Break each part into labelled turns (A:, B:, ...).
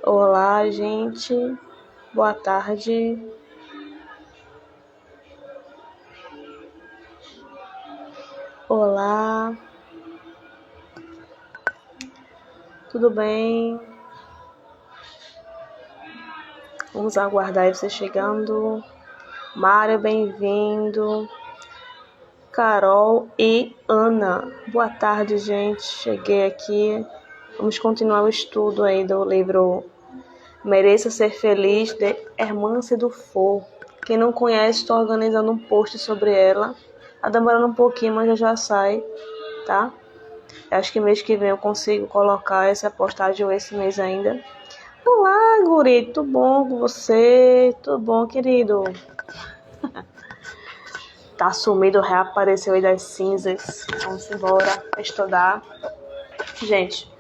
A: Olá, gente. Boa tarde. Olá. Tudo bem? Vamos aguardar aí você chegando. Mário, bem-vindo. Carol e Ana. Boa tarde, gente. Cheguei aqui. Vamos continuar o estudo aí do livro Mereça Ser Feliz, de Hermance Dufour. Quem não conhece, estou organizando um post sobre ela. Tá demorando um pouquinho, mas já sai, tá? Acho que mês que vem eu consigo colocar essa postagem ou esse mês ainda. Olá, guri, tudo bom com você? Tudo bom, querido? Tá sumido, reapareceu aí das cinzas. Vamos embora estudar. Gente,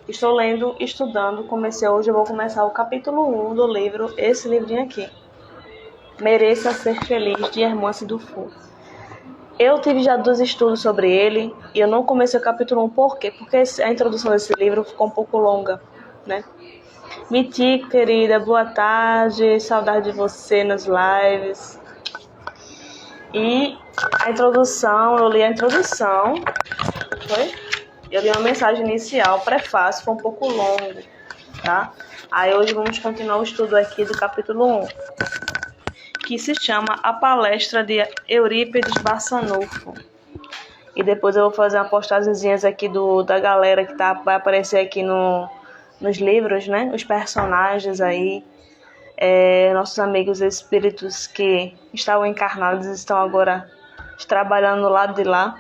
A: estou estudando. Comecei hoje, eu vou começar o capítulo 1 do livro, esse livrinho aqui. Mereça Ser Feliz, de Hermance Dufour. Eu tive já 2 estudos sobre ele e eu não comecei o capítulo 1, por quê? Porque a introdução desse livro ficou um pouco longa, né? Mitico, querida, boa tarde, saudade de você nas lives. E a introdução, eu li a introdução, foi? Eu li uma mensagem inicial, prefácio, foi um pouco longo, tá? Aí hoje vamos continuar o estudo aqui do capítulo 1, que se chama A Palestra de Eurípides Barçanufo. E depois eu vou fazer uma postagemzinha aqui da galera que vai aparecer aqui nos livros, né? Os personagens aí, nossos amigos espíritos que estavam encarnados estão agora trabalhando do lado de lá,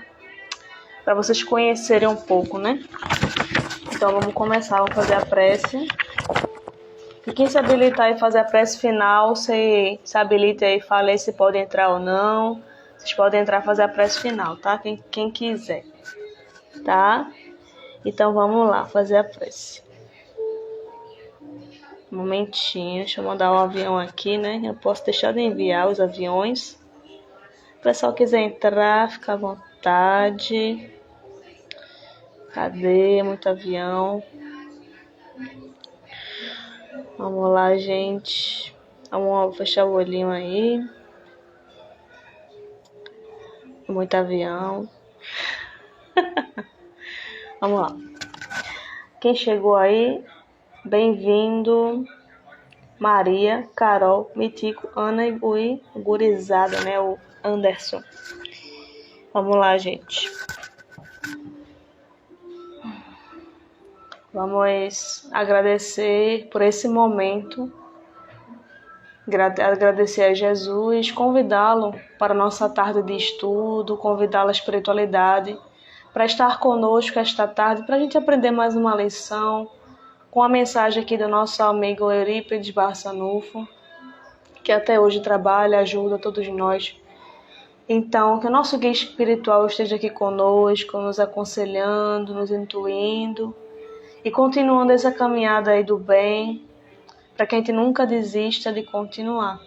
A: para vocês conhecerem um pouco, né? Então vamos começar, vamos fazer a prece. E quem se habilitar e fazer a prece final, se habilita aí, fala aí se pode entrar ou não. Vocês podem entrar e fazer a prece final, tá? Quem quiser, tá? Então vamos lá, fazer a prece. Um momentinho, deixa eu mandar o avião aqui, né? Eu posso deixar de enviar os aviões. Se o pessoal quiser entrar, fica à vontade. Cadê? Muito avião. Vamos lá, gente. Vamos fechar o olhinho aí. Muito avião. Vamos lá. Quem chegou aí, bem-vindo. Maria, Carol, Mitico, Ana e o gurizada, né? O Anderson. Vamos lá, gente. Vamos agradecer por esse momento. Agradecer a Jesus, convidá-lo para a nossa tarde de estudo, convidá-lo à espiritualidade, para estar conosco esta tarde, para a gente aprender mais uma lição, com a mensagem aqui do nosso amigo Eurípides Barçanufo, que até hoje trabalha, ajuda todos nós. Então, que o nosso guia espiritual esteja aqui conosco, nos aconselhando, nos intuindo e continuando essa caminhada aí do bem, para que a gente nunca desista de continuar.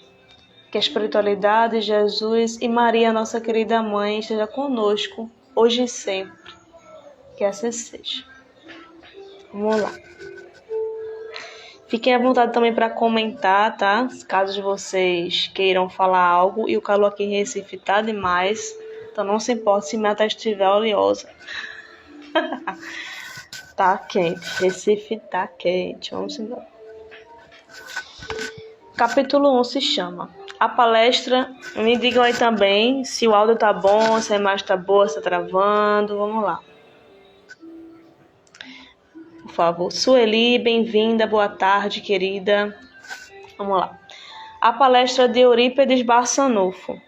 A: Que a espiritualidade, Jesus e Maria, nossa querida mãe, esteja conosco hoje e sempre. Que assim seja. Vamos lá. Fiquem à vontade também para comentar, tá? Caso vocês queiram falar algo. E o calor aqui em Recife tá demais. Então não se importe se minha testa estiver oleosa. Tá quente. Recife tá quente. Vamos embora. Capítulo 1 se chama A Palestra. Me digam aí também se o áudio tá bom, se a imagem tá boa, se tá travando. Vamos lá. Por favor. Sueli, bem-vinda. Boa tarde, querida. Vamos lá. A Palestra de Eurípides Barçanufo.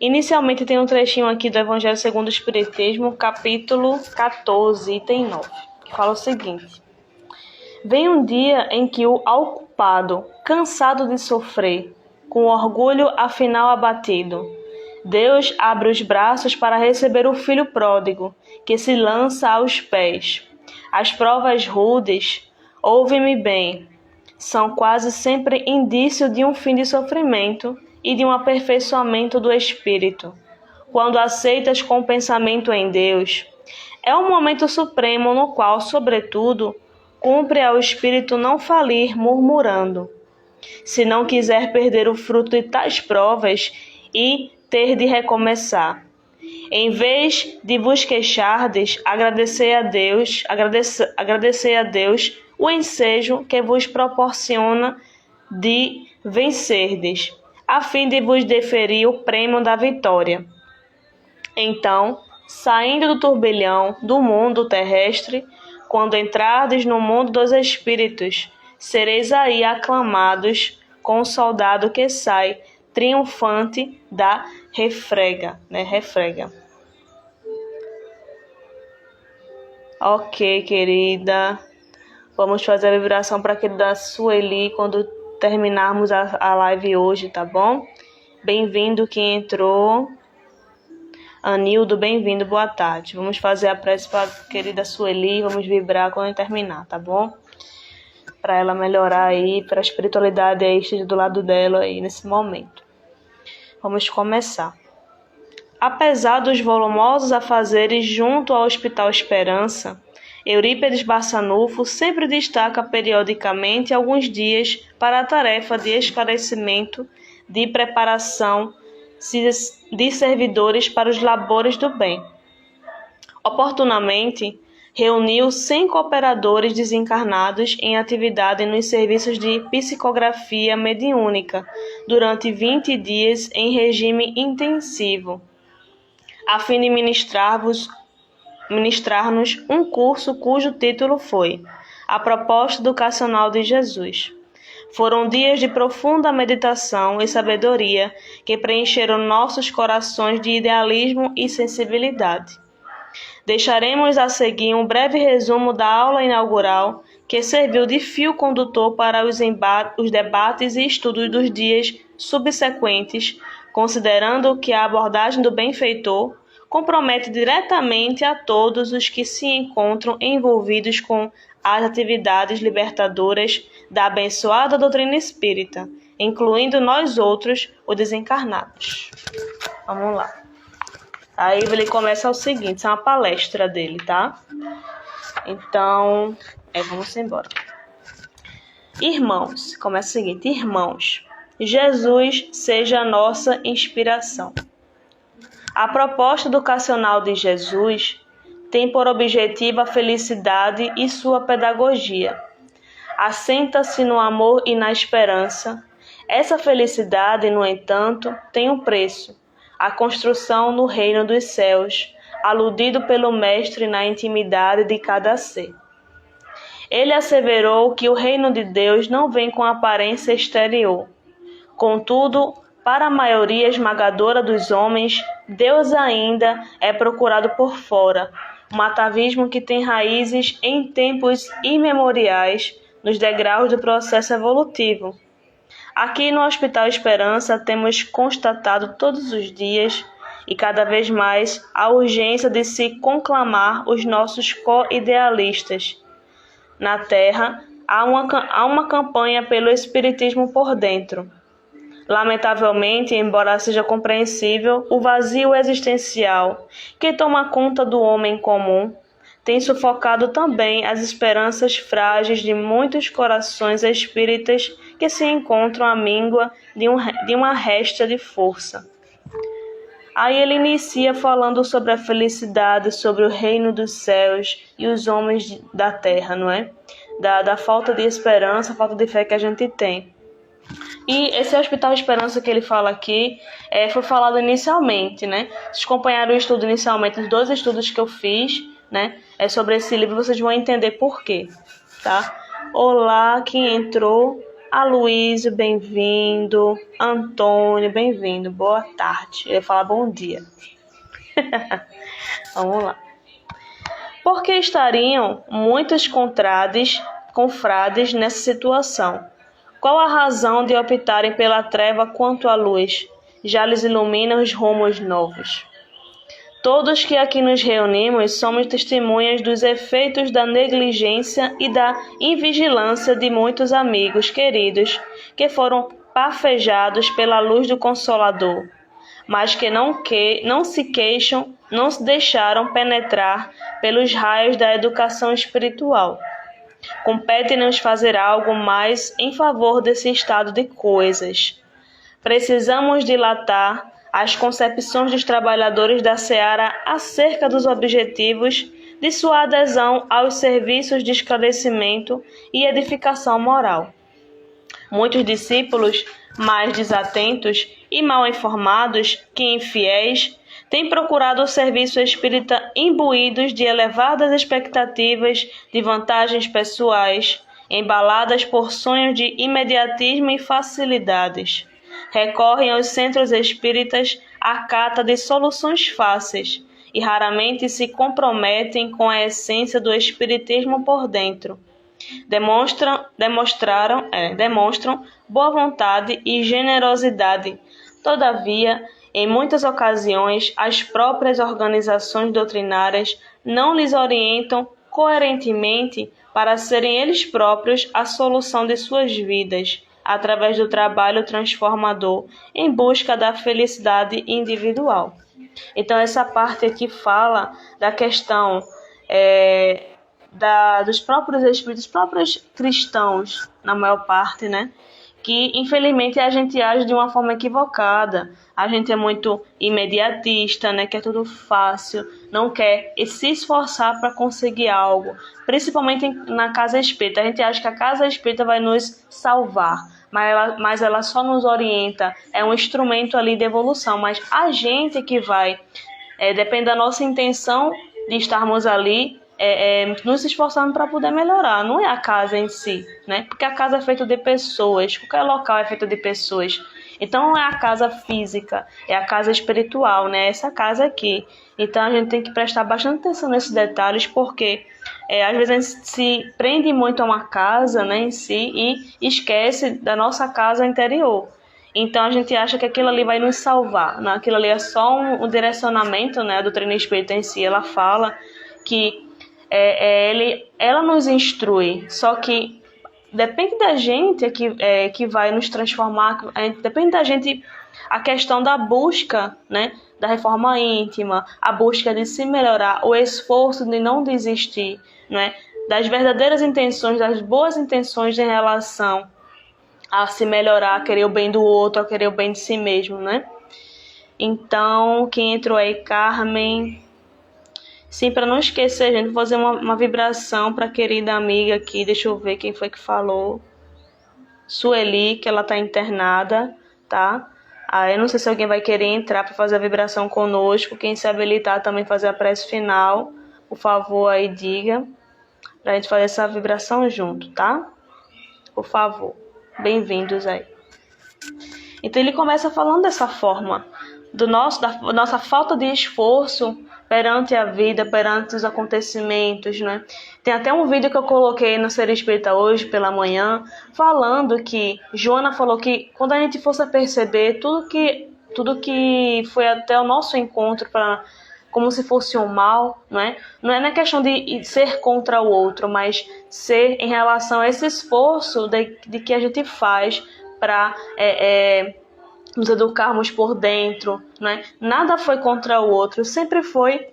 A: Inicialmente tem um trechinho aqui do Evangelho segundo o Espiritismo, capítulo 14, item 9, que fala o seguinte. Vem um dia em que o ocupado, cansado de sofrer, com orgulho afinal abatido, Deus abre os braços para receber o filho pródigo, que se lança aos pés. As provas rudes, ouve-me bem, são quase sempre indício de um fim de sofrimento e de um aperfeiçoamento do espírito. Quando aceitas com o pensamento em Deus, é um momento supremo no qual, sobretudo, cumpre ao espírito não falir murmurando, se não quiser perder o fruto de tais provas e ter de recomeçar. Em vez de vos queixardes, agradecei a Deus o ensejo que vos proporciona de vencerdes, a fim de vos deferir o prêmio da vitória. Então, saindo do turbilhão do mundo terrestre, quando entrardes no mundo dos espíritos, sereis aí aclamados com o soldado que sai triunfante da refrega, refrega. Ok, querida. Vamos fazer a vibração para a querida Sueli quando terminarmos a live hoje, tá bom? Bem-vindo quem entrou. Anildo, bem-vindo, boa tarde. Vamos fazer a prece para a querida Sueli, vamos vibrar quando terminar, tá bom? Para ela melhorar aí, para a espiritualidade aí esteja do lado dela aí nesse momento. Vamos começar. Apesar dos volumosos afazeres junto ao Hospital Esperança, Eurípides Barçanufo sempre destaca periodicamente alguns dias para a tarefa de esclarecimento, de preparação de servidores para os labores do bem. Oportunamente, reuniu 100 cooperadores desencarnados em atividade nos serviços de psicografia mediúnica durante 20 dias em regime intensivo, a fim de ministrar-nos um curso cujo título foi A Proposta Educacional de Jesus. Foram dias de profunda meditação e sabedoria que preencheram nossos corações de idealismo e sensibilidade. Deixaremos a seguir um breve resumo da aula inaugural que serviu de fio condutor para os debates e estudos dos dias subsequentes, considerando que a abordagem do benfeitor compromete diretamente a todos os que se encontram envolvidos com as atividades libertadoras da abençoada doutrina espírita, incluindo nós outros, os desencarnados. Vamos lá. Aí ele começa o seguinte, é uma palestra dele, tá? Então, vamos embora. Irmãos, começa o seguinte, irmãos, Jesus seja a nossa inspiração. A proposta educacional de Jesus tem por objetivo a felicidade e sua pedagogia. Assenta-se no amor e na esperança. Essa felicidade, no entanto, tem um preço, a construção no reino dos céus, aludido pelo Mestre na intimidade de cada ser. Ele asseverou que o reino de Deus não vem com aparência exterior. Contudo, para a maioria esmagadora dos homens, Deus ainda é procurado por fora, um atavismo que tem raízes em tempos imemoriais, nos degraus do processo evolutivo. Aqui no Hospital Esperança temos constatado todos os dias e cada vez mais a urgência de se conclamar os nossos co-idealistas. Na Terra, há uma campanha pelo espiritismo por dentro. Lamentavelmente, embora seja compreensível, o vazio existencial que toma conta do homem comum tem sufocado também as esperanças frágeis de muitos corações espíritas que se encontram à míngua de uma réstia de força. Aí ele inicia falando sobre a felicidade, sobre o reino dos céus e os homens da terra, não é? Da falta de esperança, falta de fé que a gente tem. E esse Hospital Esperança que ele fala aqui foi falado inicialmente, né? Vocês acompanharam o estudo inicialmente, os 2 estudos que eu fiz, né? Sobre esse livro, vocês vão entender por quê, tá? Olá, quem entrou? Aloysio, bem-vindo. Antônio, bem-vindo. Boa tarde. Eu ia falar bom dia. Vamos lá. Por que estariam muitos confrades nessa situação? Qual a razão de optarem pela treva quanto à luz? Já lhes ilumina os rumos novos. Todos que aqui nos reunimos somos testemunhas dos efeitos da negligência e da invigilância de muitos amigos queridos que foram bafejados pela luz do Consolador, mas que não se queixam, não se deixaram penetrar pelos raios da educação espiritual. Compete-nos fazer algo mais em favor desse estado de coisas. Precisamos dilatar as concepções dos trabalhadores da seara acerca dos objetivos de sua adesão aos serviços de esclarecimento e edificação moral. Muitos discípulos, mais desatentos e mal informados que infiéis, têm procurado o serviço espírita imbuídos de elevadas expectativas de vantagens pessoais, embaladas por sonhos de imediatismo e facilidades. Recorrem aos centros espíritas à cata de soluções fáceis e raramente se comprometem com a essência do espiritismo por dentro. Demonstram boa vontade e generosidade. Todavia, em muitas ocasiões, as próprias organizações doutrinárias não lhes orientam coerentemente para serem eles próprios a solução de suas vidas, através do trabalho transformador em busca da felicidade individual. Então, essa parte aqui fala da questão dos próprios espíritos, dos próprios cristãos, na maior parte, né? Que, infelizmente, a gente age de uma forma equivocada. A gente é muito imediatista, né? Quer tudo fácil, não quer se esforçar para conseguir algo. Principalmente na casa espírita. A gente acha que a casa espírita vai nos salvar, mas ela só nos orienta. É um instrumento ali de evolução, mas a gente que vai, depende da nossa intenção de estarmos ali, nos esforçando para poder melhorar, não é a casa em si, né? Porque a casa é feita de pessoas, qualquer local é feito de pessoas. Então não é a casa física, é a casa espiritual, né? Essa casa aqui. Então a gente tem que prestar bastante atenção nesses detalhes, porque às vezes a gente se prende muito a uma casa, né, em si, e esquece da nossa casa interior. Então a gente acha que aquilo ali vai nos salvar, né? Aquilo ali é só um direcionamento, né? A doutrina espírita em si, ela fala que ela nos instrui, só que depende da gente que vai nos transformar, depende da gente a questão da busca, né, da reforma íntima, a busca de se melhorar, o esforço de não desistir, né, das verdadeiras intenções, das boas intenções em relação a se melhorar, a querer o bem do outro, a querer o bem de si mesmo, né? Então, quem entrou aí, Carmen... Sim, para não esquecer, gente, vou fazer uma vibração para a querida amiga aqui. Deixa eu ver quem foi que falou. Sueli, que ela está internada, tá? Eu não sei se alguém vai querer entrar para fazer a vibração conosco. Quem se habilitar também fazer a prece final, por favor, aí diga. Para a gente fazer essa vibração junto, tá? Por favor. Bem-vindos aí. Então ele começa falando dessa forma, da nossa falta de esforço perante a vida, perante os acontecimentos, né? Tem até um vídeo que eu coloquei no Ser Espírita hoje pela manhã, falando que Joana falou que quando a gente fosse a perceber tudo que foi até o nosso encontro como se fosse um mal, não é na questão de ser contra o outro, mas ser em relação a esse esforço de que a gente faz para nos educarmos por dentro, né? Nada foi contra o outro, sempre foi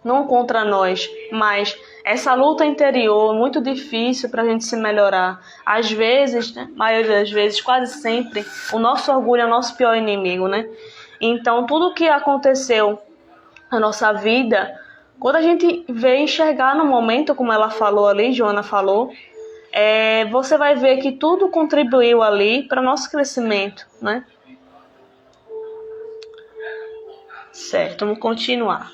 A: não contra nós, mas essa luta interior muito difícil para a gente se melhorar. Às vezes, né? Maioria das vezes, quase sempre, o nosso orgulho é o nosso pior inimigo, né? Então, tudo que aconteceu na nossa vida, quando a gente vê enxergar no momento, como ela falou ali, Joana falou, você vai ver que tudo contribuiu ali para o nosso crescimento, né? Certo, vamos continuar.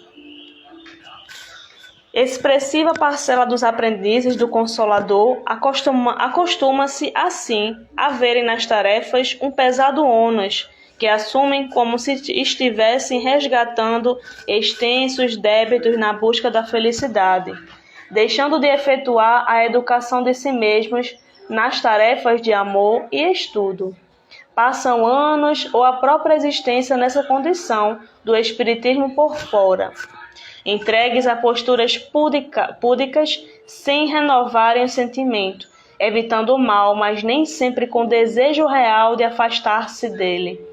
A: Expressiva parcela dos aprendizes do Consolador acostuma-se, assim, a verem nas tarefas um pesado ônus, que assumem como se estivessem resgatando extensos débitos na busca da felicidade, deixando de efetuar a educação de si mesmos nas tarefas de amor e estudo. Passam anos ou a própria existência nessa condição do espiritismo por fora, entregues a posturas púdicas sem renovarem o sentimento, evitando o mal, mas nem sempre com desejo real de afastar-se dele.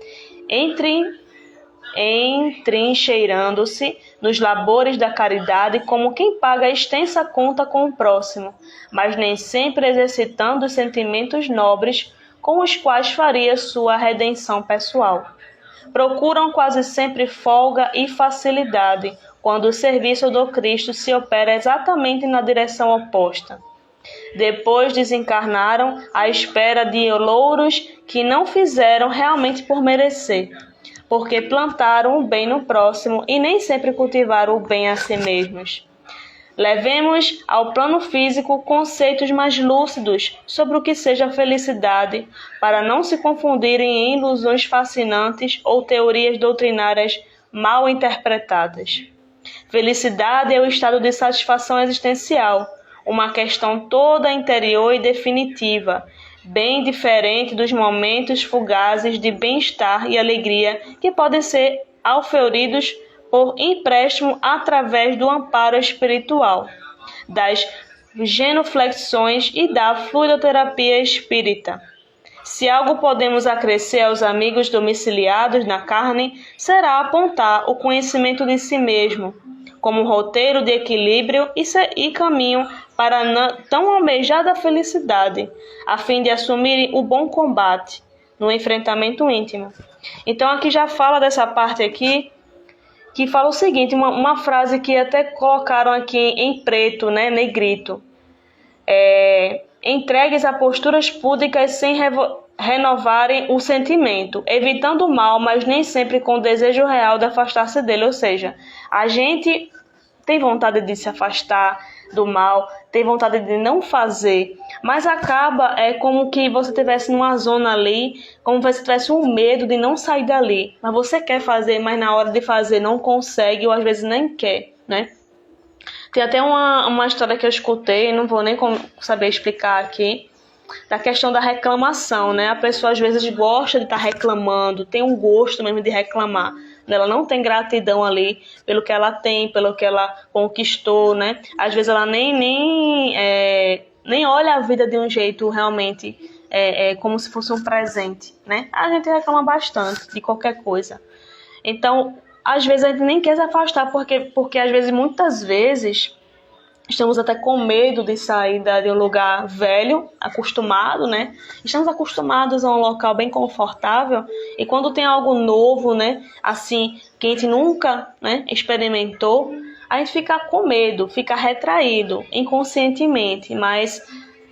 A: entrincheirando-se nos labores da caridade como quem paga extensa conta com o próximo, mas nem sempre exercitando os sentimentos nobres com os quais faria sua redenção pessoal. Procuram quase sempre folga e facilidade, quando o serviço do Cristo se opera exatamente na direção oposta. Depois desencarnaram à espera de louros que não fizeram realmente por merecer, porque plantaram o bem no próximo e nem sempre cultivaram o bem a si mesmos. Levemos ao plano físico conceitos mais lúcidos sobre o que seja felicidade, para não se confundirem em ilusões fascinantes ou teorias doutrinárias mal interpretadas. Felicidade é o estado de satisfação existencial, uma questão toda interior e definitiva, bem diferente dos momentos fugazes de bem-estar e alegria que podem ser auferidos por empréstimo através do amparo espiritual, das genuflexões e da fluidoterapia espírita. Se algo podemos acrescer aos amigos domiciliados na carne, será apontar o conhecimento de si mesmo, como roteiro de equilíbrio e caminho para a tão almejada felicidade, a fim de assumirem o bom combate no enfrentamento íntimo. Então aqui já fala dessa parte aqui, que fala o seguinte, uma frase que até colocaram aqui em preto, né, negrito. Entregues a posturas púdicas sem renovarem o sentimento, evitando o mal, mas nem sempre com o desejo real de afastar-se dele. Ou seja, a gente tem vontade de se afastar do mal, tem vontade de não fazer, mas acaba como que você estivesse numa zona ali, como se você tivesse um medo de não sair dali, mas você quer fazer, mas na hora de fazer não consegue ou às vezes nem quer, né? Tem até uma história que eu escutei, não vou nem saber explicar aqui, da questão da reclamação, né? A pessoa às vezes gosta de estar reclamando, tem um gosto mesmo de reclamar. Ela não tem gratidão ali pelo que ela tem, pelo que ela conquistou, né? Às vezes ela nem olha a vida de um jeito realmente como se fosse um presente, né? A gente reclama bastante de qualquer coisa. Então, às vezes a gente nem quer se afastar, porque às vezes, muitas vezes, estamos até com medo de sair de um lugar velho, acostumado, né? Estamos acostumados a um local bem confortável e quando tem algo novo, né? Assim, que a gente nunca, né, experimentou, a gente fica com medo, fica retraído inconscientemente, mas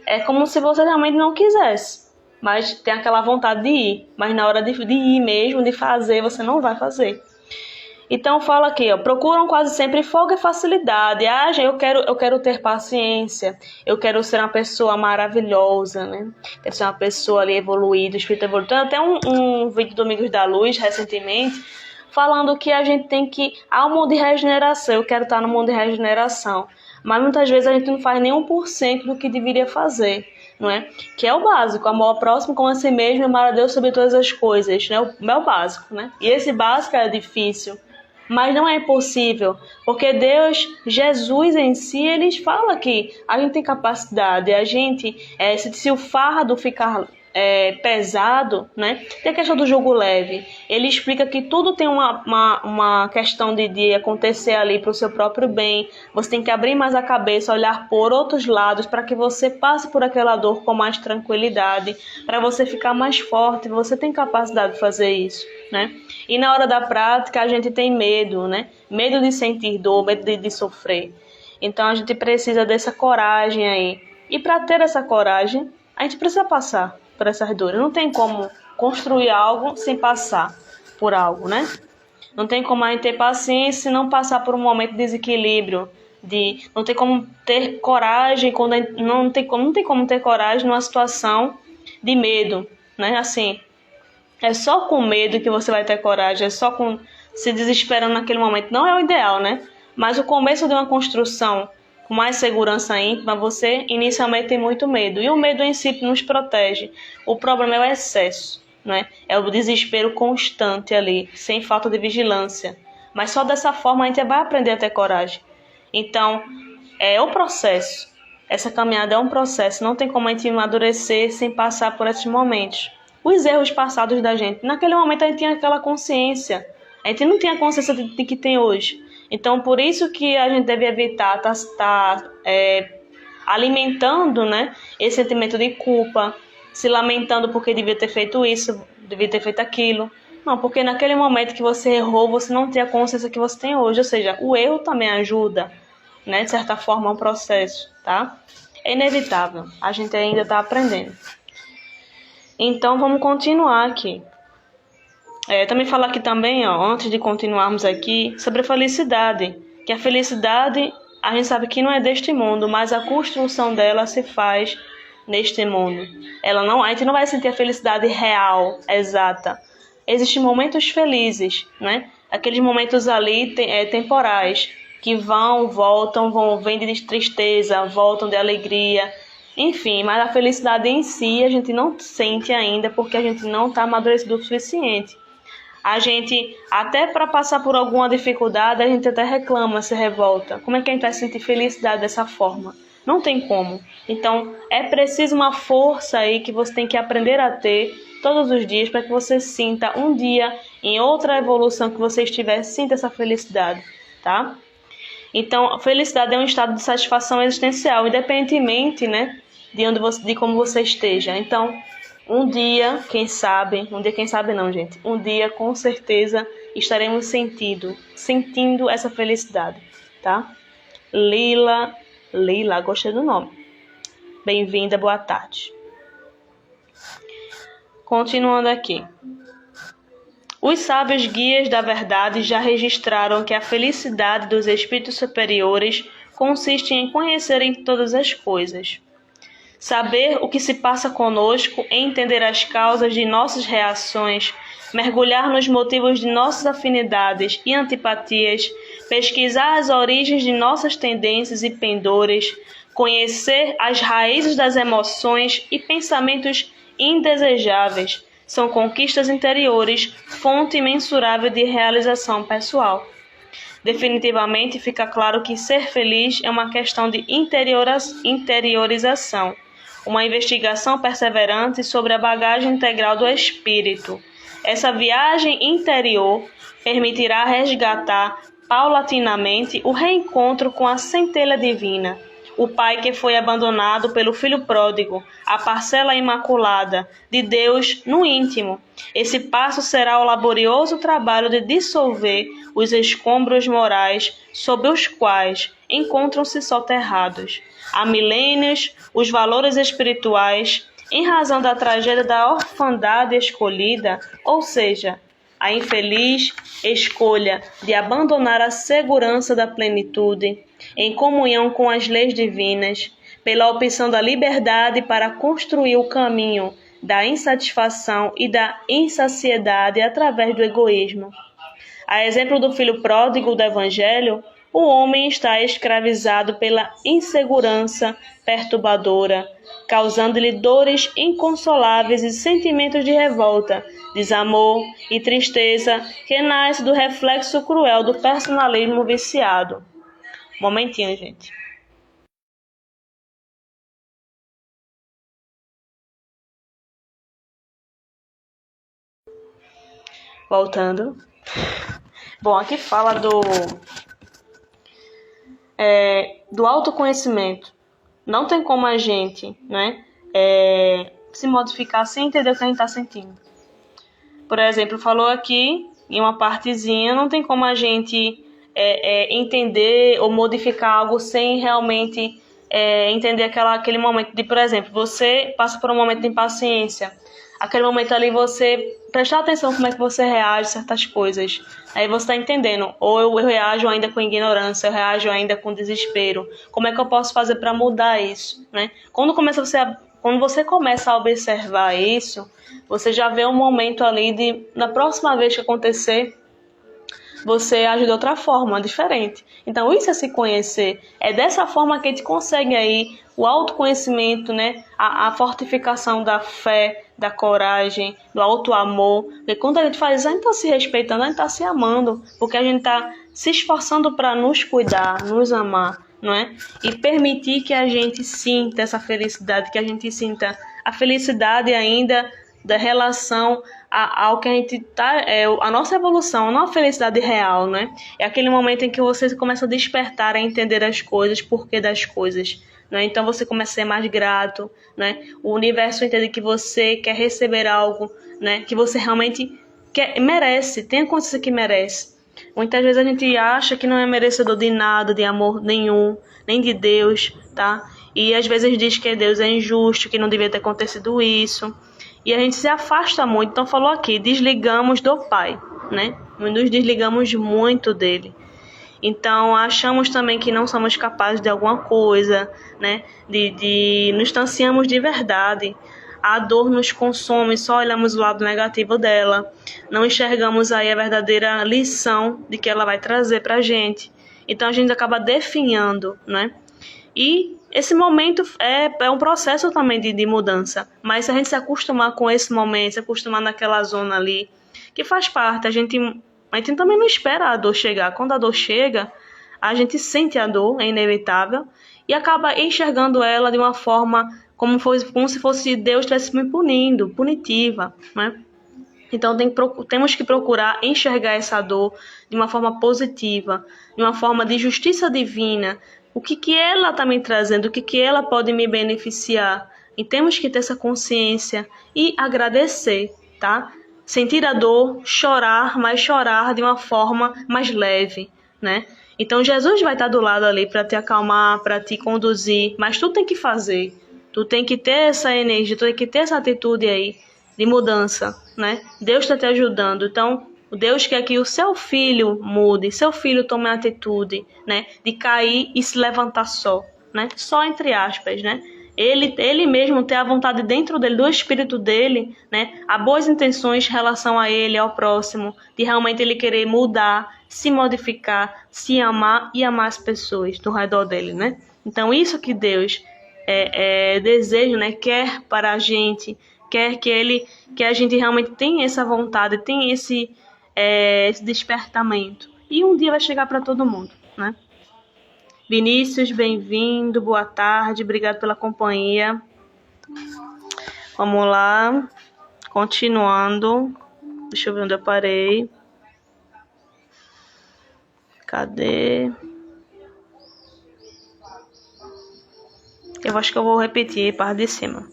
A: é como se você realmente não quisesse. Mas tem aquela vontade de ir, mas na hora de ir mesmo, de fazer, você não vai fazer. Então fala aqui, procuram quase sempre folga e facilidade. Eu quero ter paciência, eu quero ser uma pessoa maravilhosa, né? Quero ser uma pessoa ali evoluída, espírito evoluído. Tem até um vídeo do Amigos da Luz, recentemente, falando que a gente tem que há um mundo de regeneração. Eu quero estar no mundo de regeneração. Mas muitas vezes a gente não faz nem 1% do que deveria fazer, não é? Que é o básico, amor ao próximo como a si mesmo, amar a Deus sobre todas as coisas, né? É o básico, né? E esse básico é difícil. Mas não é impossível, porque Deus, Jesus em si, ele fala que a gente tem capacidade, a gente, se o fardo ficar pesado, né? Tem a questão do jugo leve. Ele explica que tudo tem uma questão de acontecer ali para o seu próprio bem. Você tem que abrir mais a cabeça, olhar por outros lados para que você passe por aquela dor com mais tranquilidade, para você ficar mais forte. Você tem capacidade de fazer isso, né? E na hora da prática a gente tem medo, né? Medo de sentir dor, medo de sofrer. Então a gente precisa dessa coragem aí. E para ter essa coragem, a gente precisa passar por essas dores. Não tem como construir algo sem passar por algo, né? Não tem como a gente ter paciência e não passar por um momento de desequilíbrio. Não tem como ter coragem quando não tem como ter coragem numa situação de medo, né? Assim, é só com medo que você vai ter coragem, é só com se desesperando naquele momento. Não é o ideal, né? Mas o começo de uma construção com mais segurança íntima, você inicialmente tem muito medo. E o medo em si nos protege. O problema é o excesso, né? É o desespero constante ali, sem falta de vigilância. Mas só dessa forma a gente vai aprender a ter coragem. Então, é o processo. Essa caminhada é um processo. Não tem como a gente amadurecer sem passar por esses momentos. Os erros passados da gente. Naquele momento a gente tinha aquela consciência. A A gente não tem a consciência de que tem hoje. Então, por isso que a gente deve evitar alimentando, né, esse sentimento de culpa, se lamentando porque devia ter feito isso, devia ter feito aquilo. Não, porque naquele momento que você errou, você não tem a consciência que você tem hoje. Ou seja, o erro também ajuda, né, de certa forma, a um processo, tá? É inevitável. A gente ainda está aprendendo. Então, vamos continuar aqui. Também falar aqui também, antes de continuarmos aqui, sobre a felicidade. Que a felicidade, a gente sabe que não é deste mundo, mas a construção dela se faz neste mundo. A gente não vai sentir a felicidade real, exata. Existem momentos felizes, né? Aqueles momentos ali temporais, que vêm de tristeza, voltam de alegria, enfim, mas a felicidade em si a gente não sente ainda porque a gente não está amadurecido o suficiente. A gente, até para passar por alguma dificuldade, a gente até reclama, se revolta. Como é que a gente vai sentir felicidade dessa forma? Não tem como. Então, é preciso uma força aí que você tem que aprender a ter todos os dias para que você sinta um dia, em outra evolução que você estiver, sinta essa felicidade, tá? Então, a felicidade é um estado de satisfação existencial, independentemente, né, de como você esteja. Então, um dia, quem sabe não, gente. Um dia, com certeza, estaremos sentindo essa felicidade, tá? Lila, gostei do nome. Bem-vinda, boa tarde. Continuando aqui. Os sábios guias da verdade já registraram que a felicidade dos espíritos superiores consiste em conhecerem todas as coisas. Saber o que se passa conosco, entender as causas de nossas reações, mergulhar nos motivos de nossas afinidades e antipatias, pesquisar as origens de nossas tendências e pendores, conhecer as raízes das emoções e pensamentos indesejáveis, são conquistas interiores, fonte imensurável de realização pessoal. Definitivamente fica claro que ser feliz é uma questão de interiorização, uma investigação perseverante sobre a bagagem integral do espírito. Essa viagem interior permitirá resgatar paulatinamente o reencontro com a centelha divina, o Pai que foi abandonado pelo Filho pródigo, a parcela imaculada de Deus no íntimo. Esse passo será o laborioso trabalho de dissolver os escombros morais sob os quais encontram-se soterrados. Há milênios, os valores espirituais, em razão da tragédia da orfandade escolhida, ou seja, a infeliz escolha de abandonar a segurança da plenitude, em comunhão com as leis divinas, pela opção da liberdade para construir o caminho da insatisfação e da insaciedade através do egoísmo. A exemplo do filho pródigo do Evangelho, o homem está escravizado pela insegurança perturbadora, causando-lhe dores inconsoláveis e sentimentos de revolta, desamor e tristeza que nasce do reflexo cruel do personalismo viciado. Momentinho, gente. Voltando. Bom, aqui fala do autoconhecimento. Não tem como a gente, né, se modificar sem entender o que a gente está sentindo. Por exemplo, falou aqui, em uma partezinha, não tem como a gente entender ou modificar algo sem realmente entender aquele momento de, por exemplo, você passa por um momento de impaciência. Aquele momento ali você prestar atenção como é que você reage a certas coisas. Aí você está entendendo, ou eu reajo ainda com ignorância, eu reajo ainda com desespero. Como é que eu posso fazer para mudar isso, né? Quando você começa a observar isso, você já vê um momento ali de, na próxima vez que acontecer, você agir de outra forma, diferente. Então, isso é se conhecer. É dessa forma que a gente consegue aí o autoconhecimento, né? A fortificação da fé, da coragem, do auto-amor. Porque quando a gente faz isso, a gente está se respeitando, a gente está se amando. Porque a gente está se esforçando para nos cuidar, nos amar, não é? E permitir que a gente sinta essa felicidade, que a gente sinta a felicidade ainda da relação ao que a gente tá, a nossa evolução, não a felicidade real, né? É aquele momento em que você começa a despertar, a entender as coisas, porquê das coisas, né? Então você começa a ser mais grato, né? O universo entende que você quer receber algo, né? Que você realmente merece, tem a consciência que merece. Muitas vezes a gente acha que não é merecedor de nada, de amor nenhum, nem de Deus, tá? E às vezes diz que Deus é injusto, que não devia ter acontecido isso. E a gente se afasta muito. Então falou aqui, desligamos do Pai, né? Nos desligamos muito dele. Então achamos também que não somos capazes de alguma coisa, né? Nos distanciamos de verdade. A dor nos consome, só olhamos o lado negativo dela. Não enxergamos aí a verdadeira lição de que ela vai trazer pra gente. Então a gente acaba definhando, né? E esse momento é um processo também de mudança. Mas se a gente se acostumar com esse momento, se acostumar naquela zona ali, que faz parte, a gente também não espera a dor chegar. Quando a dor chega, a gente sente a dor, é inevitável, e acaba enxergando ela de uma forma como se fosse Deus estivesse me punindo, punitiva, né? Então temos que procurar enxergar essa dor de uma forma positiva, de uma forma de justiça divina. O que ela está me trazendo, o que ela pode me beneficiar. E temos que ter essa consciência e agradecer, tá? Sentir a dor, chorar, mas chorar de uma forma mais leve, né? Então Jesus vai estar do lado ali para te acalmar, para te conduzir, mas tu tem que fazer. Tu tem que ter essa energia, tu tem que ter essa atitude aí de mudança, né? Deus está te ajudando. Então, o Deus quer que o seu filho mude, seu filho tome a atitude, né? De cair e se levantar só, né? Só entre aspas, né? Ele mesmo ter a vontade dentro dele, do espírito dele, né? Há boas intenções em relação a ele, ao próximo, de realmente ele querer mudar, se modificar, se amar e amar as pessoas do redor dele, né? Então, isso que Deus deseja, né? Quer para a gente, quer que a gente realmente tenha essa vontade, tenha esse despertamento. E um dia vai chegar para todo mundo, né? Vinícius, bem-vindo, boa tarde, obrigado pela companhia. Vamos lá, continuando. Deixa eu ver onde eu parei. Cadê? Eu acho que eu vou repetir a parte de cima.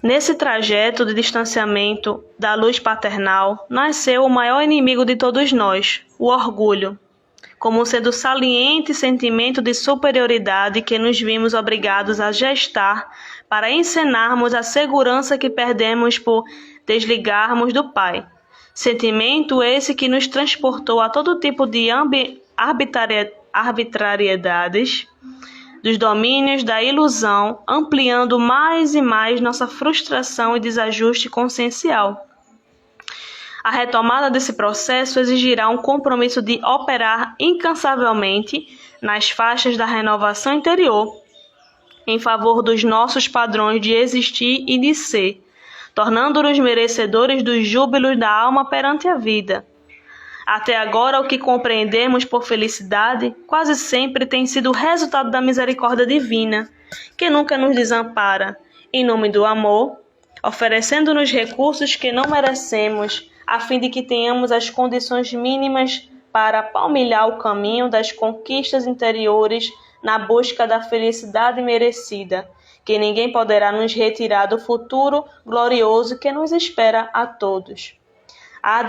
A: Nesse trajeto de distanciamento da luz paternal, nasceu o maior inimigo de todos nós, o orgulho, como sendo saliente sentimento de superioridade que nos vimos obrigados a gestar para encenarmos a segurança que perdemos por desligarmos do Pai. Sentimento esse que nos transportou a todo tipo de arbitrariedades, dos domínios da ilusão, ampliando mais e mais nossa frustração e desajuste consciencial. A retomada desse processo exigirá um compromisso de operar incansavelmente nas faixas da renovação interior, em favor dos nossos padrões de existir e de ser, tornando-nos merecedores dos júbilos da alma perante a vida. Até agora, o que compreendemos por felicidade quase sempre tem sido o resultado da misericórdia divina, que nunca nos desampara, em nome do amor, oferecendo-nos recursos que não merecemos, a fim de que tenhamos as condições mínimas para palmilhar o caminho das conquistas interiores na busca da felicidade merecida, que ninguém poderá nos retirar do futuro glorioso que nos espera a todos. A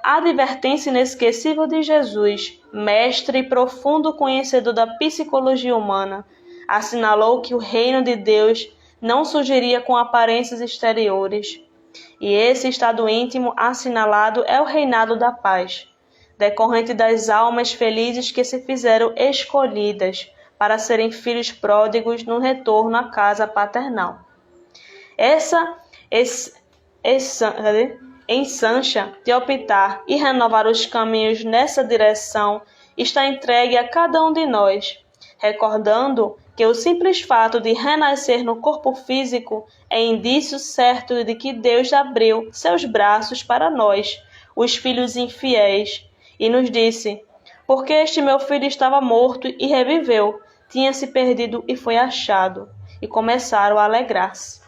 A: advertência inesquecível de Jesus, mestre e profundo conhecedor da psicologia humana, assinalou que o reino de Deus não surgiria com aparências exteriores. E esse estado íntimo assinalado é o reinado da paz, decorrente das almas felizes que se fizeram escolhidas para serem filhos pródigos no retorno à casa paternal. Ensancha de optar e renovar os caminhos nessa direção está entregue a cada um de nós, recordando que o simples fato de renascer no corpo físico é indício certo de que Deus abriu seus braços para nós, os filhos infiéis, e nos disse: porque este meu filho estava morto e reviveu, tinha se perdido e foi achado, e começaram a alegrar-se.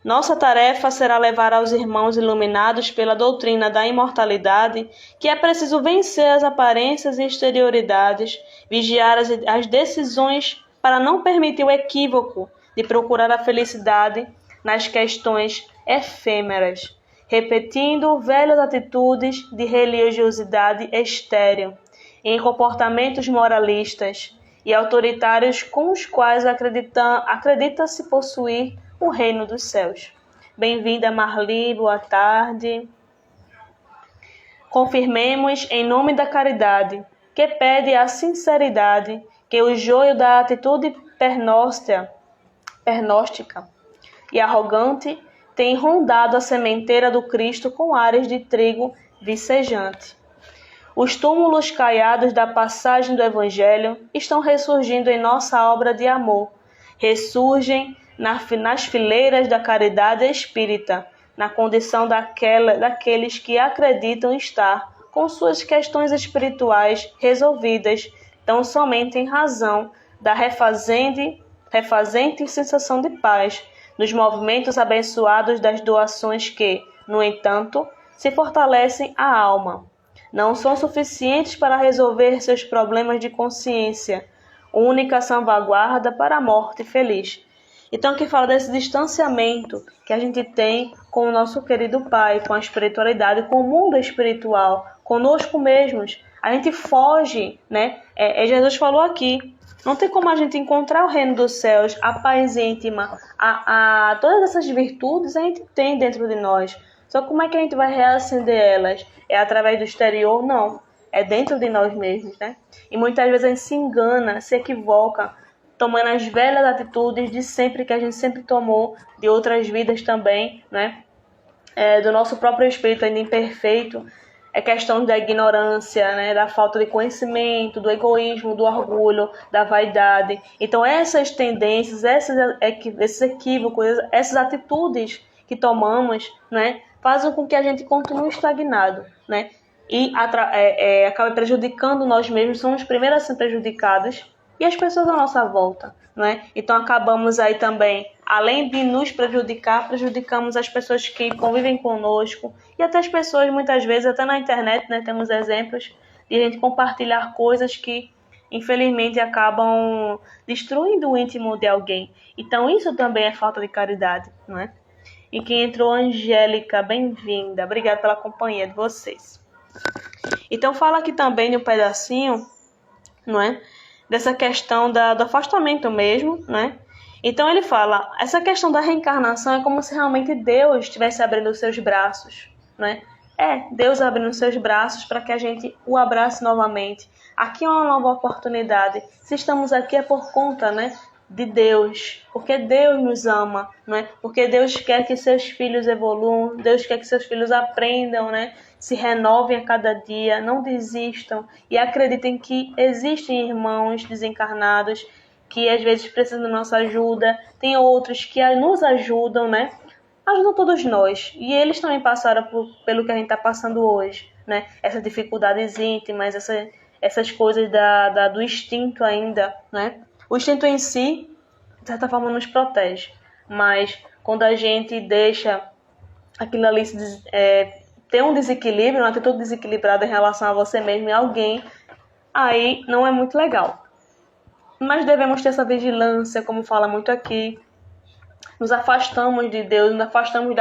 A: Nossa tarefa será levar aos irmãos iluminados pela doutrina da imortalidade que é preciso vencer as aparências e exterioridades, vigiar as decisões para não permitir o equívoco de procurar a felicidade nas questões efêmeras, repetindo velhas atitudes de religiosidade estéril, em comportamentos moralistas e autoritários com os quais acredita-se possuir o reino dos céus. Bem-vinda, Marli, boa tarde. Confirmemos, em nome da caridade, que pede a sinceridade, que o joio da atitude pernóstica e arrogante tem rondado a sementeira do Cristo com ares de trigo vicejante. Os túmulos caiados da passagem do Evangelho estão ressurgindo em nossa obra de amor. Ressurgem nas fileiras da caridade espírita, na condição daqueles que acreditam estar com suas questões espirituais resolvidas, tão somente em razão da refazente sensação de paz, nos movimentos abençoados das doações que, no entanto, se fortalecem a alma. Não são suficientes para resolver seus problemas de consciência, única salvaguarda para a morte feliz. Então, que fala desse distanciamento que a gente tem com o nosso querido Pai, com a espiritualidade, com o mundo espiritual, conosco mesmos. A gente foge, né? Jesus falou aqui, não tem como a gente encontrar o reino dos céus, a paz íntima, todas essas virtudes a gente tem dentro de nós. Só como é que a gente vai reacender elas? É através do exterior? Não. É dentro de nós mesmos, né? E muitas vezes a gente se engana, se equivoca, tomando as velhas atitudes de sempre que a gente sempre tomou, de outras vidas também, né? Do nosso próprio espírito ainda imperfeito. É questão da ignorância, né? Da falta de conhecimento, do egoísmo, do orgulho, da vaidade. Então essas tendências, esses equívocos, essas atitudes que tomamos, né? Fazem com que a gente continue estagnado, né? E acaba prejudicando nós mesmos, somos os primeiros a ser prejudicados e as pessoas à nossa volta, né? Então acabamos aí também, além de nos prejudicar, prejudicamos as pessoas que convivem conosco e até as pessoas, muitas vezes, até na internet, né? Temos exemplos de a gente compartilhar coisas que, infelizmente, acabam destruindo o íntimo de alguém. Então isso também é falta de caridade, não é? E quem entrou, Angélica, bem-vinda. Obrigada pela companhia de vocês. Então fala aqui também um pedacinho, não é? Dessa questão do afastamento mesmo, né? Então ele fala, essa questão da reencarnação é como se realmente Deus estivesse abrindo os seus braços, né? Deus abrindo os seus braços para que a gente o abrace novamente. Aqui é uma nova oportunidade. Se estamos aqui é por conta, né? De Deus, porque Deus nos ama, né? Porque Deus quer que seus filhos evoluam, Deus quer que seus filhos aprendam, né? Se renovem a cada dia, não desistam e acreditem que existem irmãos desencarnados que às vezes precisam da nossa ajuda, tem outros que nos ajudam, né? Ajudam todos nós e eles também passaram pelo que a gente está passando hoje, né? Essas dificuldades íntimas, essas coisas do instinto ainda, né? O instinto em si, de certa forma, nos protege. Mas quando a gente deixa aquilo ali ter um desequilíbrio, uma atitude desequilibrada em relação a você mesmo e a alguém, aí não é muito legal. Mas devemos ter essa vigilância, como fala muito aqui. Nos afastamos de Deus, nos afastamos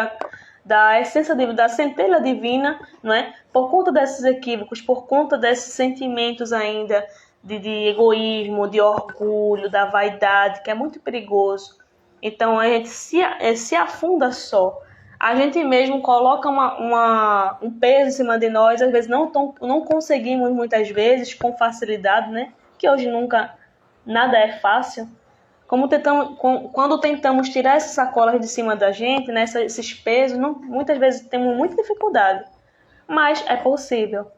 A: da essência da centelha divina, não é? Por conta desses equívocos, por conta desses sentimentos ainda de egoísmo, de orgulho, da vaidade, que é muito perigoso. Então a gente se afunda só. A gente mesmo coloca um peso em cima de nós, às vezes não conseguimos muitas vezes com facilidade, né? Que hoje nada é fácil. Quando tentamos tirar essas sacolas de cima da gente, né, esses pesos, muitas vezes temos muita dificuldade, mas é possível.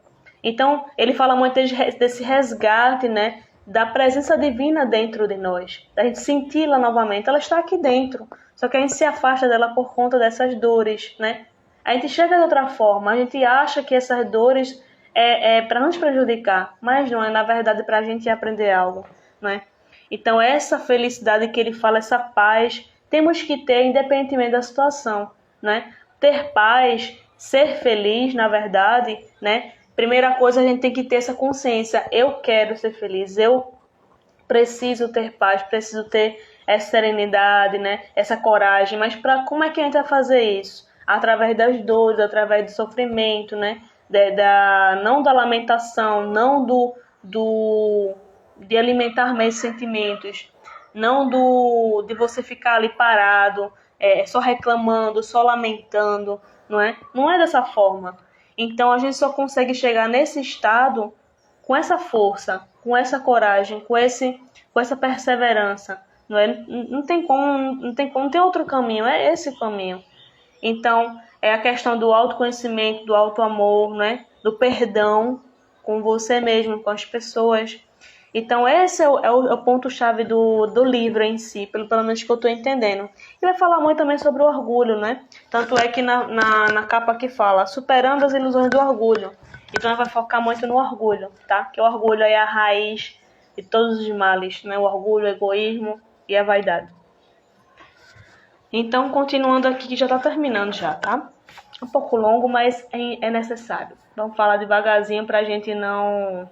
A: Então, ele fala muito desse resgate, né, da presença divina dentro de nós, da gente senti-la novamente. Ela está aqui dentro, só que a gente se afasta dela por conta dessas dores, né? A gente chega de outra forma, a gente acha que essas dores é para nos prejudicar, mas não, é na verdade para a gente aprender algo, né? Então essa felicidade que ele fala, essa paz temos que ter independentemente da situação, né? Ter paz, ser feliz, na verdade, né? Primeira coisa, a gente tem que ter essa consciência. Eu quero ser feliz, eu preciso ter paz, preciso ter essa serenidade, né? Essa coragem. Mas como é que a gente vai fazer isso? Através das dores, através do sofrimento, né? Não da lamentação, não de alimentar mais sentimentos, não de você ficar ali parado, só reclamando, só lamentando, não é? Não é dessa forma. Então a gente só consegue chegar nesse estado com essa força, com essa coragem, com essa perseverança, não é? Não tem como, não tem outro caminho, é esse caminho. Então, é a questão do autoconhecimento, do autoamor, né? Do perdão com você mesmo, com as pessoas. Então, esse é o ponto-chave do livro em si, pelo menos que eu estou entendendo. E vai falar muito também sobre o orgulho, né? Tanto é que na capa aqui fala, superando as ilusões do orgulho. Então, vai focar muito no orgulho, tá? Que o orgulho é a raiz de todos os males, né? O orgulho, o egoísmo e a vaidade. Então, continuando aqui, que já está terminando já, tá? Um pouco longo, mas é necessário. Vamos falar devagarzinho para a gente não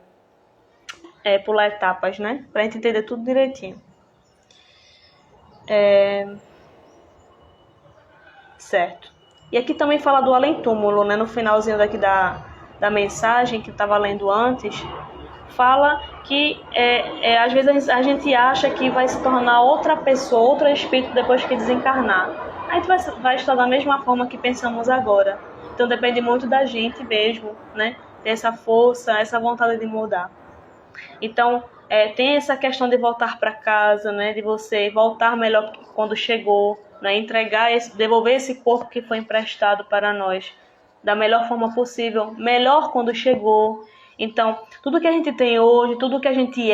A: pular etapas, né? Para a gente entender tudo direitinho. Certo. E aqui também fala do além-túmulo, né? No finalzinho daqui da mensagem que eu estava lendo antes, fala que às vezes a gente acha que vai se tornar outra pessoa, outro espírito depois que desencarnar. A gente vai estar da mesma forma que pensamos agora. Então depende muito da gente mesmo, né? Ter essa força, essa vontade de mudar. Então tem essa questão de voltar para casa, né? De você voltar melhor que quando chegou, né? Devolver esse corpo que foi emprestado para nós da melhor forma possível, melhor quando chegou. Então, tudo que a gente tem hoje, tudo que a gente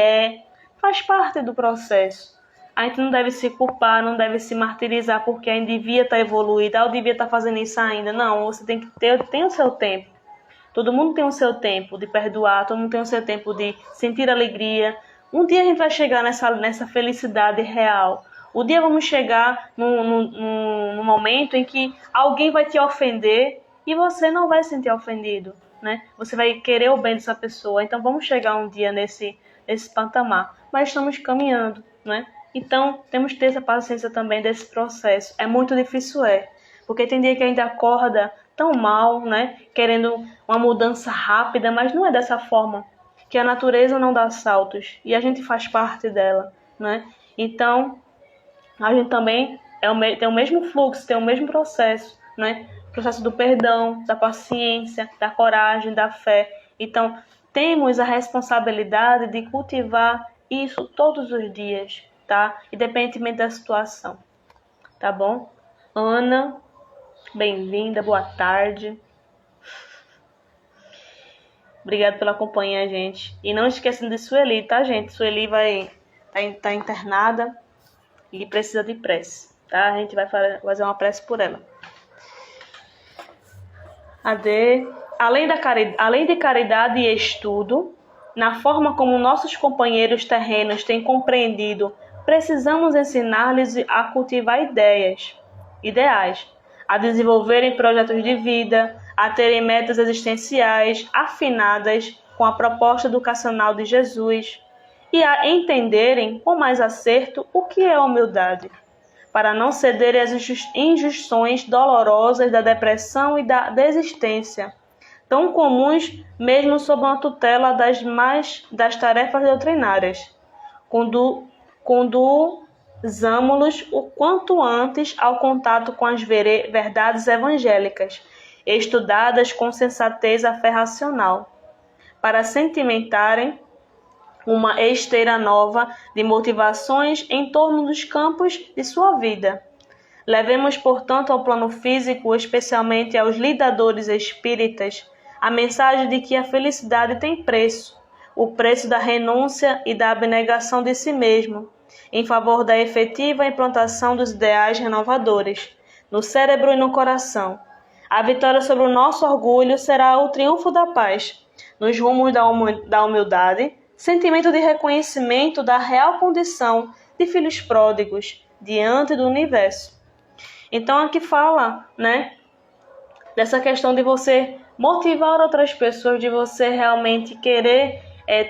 A: faz parte do processo. A gente não deve se culpar, não deve se martirizar porque ainda devia estar evoluída, ou devia estar fazendo isso ainda. Não, você tem o seu tempo. Todo mundo tem o seu tempo de perdoar, todo mundo tem o seu tempo de sentir alegria. Um dia a gente vai chegar nessa felicidade real. Um dia vamos chegar num momento em que alguém vai te ofender e você não vai se sentir ofendido, né? Você vai querer o bem dessa pessoa. Então vamos chegar um dia nesse patamar. Mas estamos caminhando, né? Então temos que ter essa paciência também desse processo. É muito difícil, porque tem dia que a gente acorda tão mal, né? Querendo uma mudança rápida, mas não é dessa forma. Que a natureza não dá saltos e a gente faz parte dela, né? Então a gente também tem o mesmo fluxo, tem o mesmo processo, né? O processo do perdão, da paciência, da coragem, da fé. Então, temos a responsabilidade de cultivar isso todos os dias, tá? Independentemente da situação, tá bom? Ana, bem-vinda, boa tarde. Obrigada pela companhia, gente. E não esquecendo de Sueli, tá, gente? Sueli tá internada e precisa de prece, tá? A gente vai fazer uma prece por ela. Além de caridade e estudo, na forma como nossos companheiros terrenos têm compreendido, precisamos ensinar-lhes a cultivar ideais, a desenvolverem projetos de vida, a terem metas existenciais afinadas com a proposta educacional de Jesus e a entenderem com mais acerto o que é humildade, para não cederem às injunções dolorosas da depressão e da desistência, tão comuns mesmo sob uma tutela das tarefas doutrinárias. Conduzamo-los o quanto antes ao contato com as verdades evangélicas, estudadas com sensatez a fé racional, para sentimentarem uma esteira nova de motivações em torno dos campos de sua vida. Levemos, portanto, ao plano físico, especialmente aos lidadores espíritas, a mensagem de que a felicidade tem preço, o preço da renúncia e da abnegação de si mesmo, em favor da efetiva implantação dos ideais renovadores, no cérebro e no coração. A vitória sobre o nosso orgulho será o triunfo da paz, nos rumos da humildade, sentimento de reconhecimento da real condição de filhos pródigos, diante do universo. Então aqui fala, né, dessa questão de você motivar outras pessoas, de você realmente querer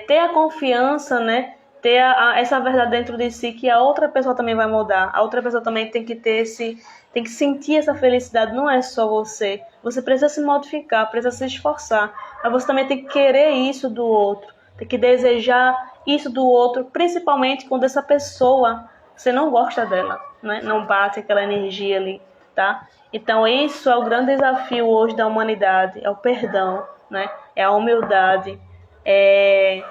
A: ter a confiança, né, ter essa verdade dentro de si, que a outra pessoa também vai mudar. A outra pessoa também tem que tem que sentir essa felicidade, não é só você. Você precisa se modificar, precisa se esforçar. Mas você também tem que querer isso do outro, tem que desejar isso do outro, principalmente quando essa pessoa, você não gosta dela, né? Não bate aquela energia ali, tá? Então isso é o grande desafio hoje da humanidade, é o perdão, né? É a humildade, é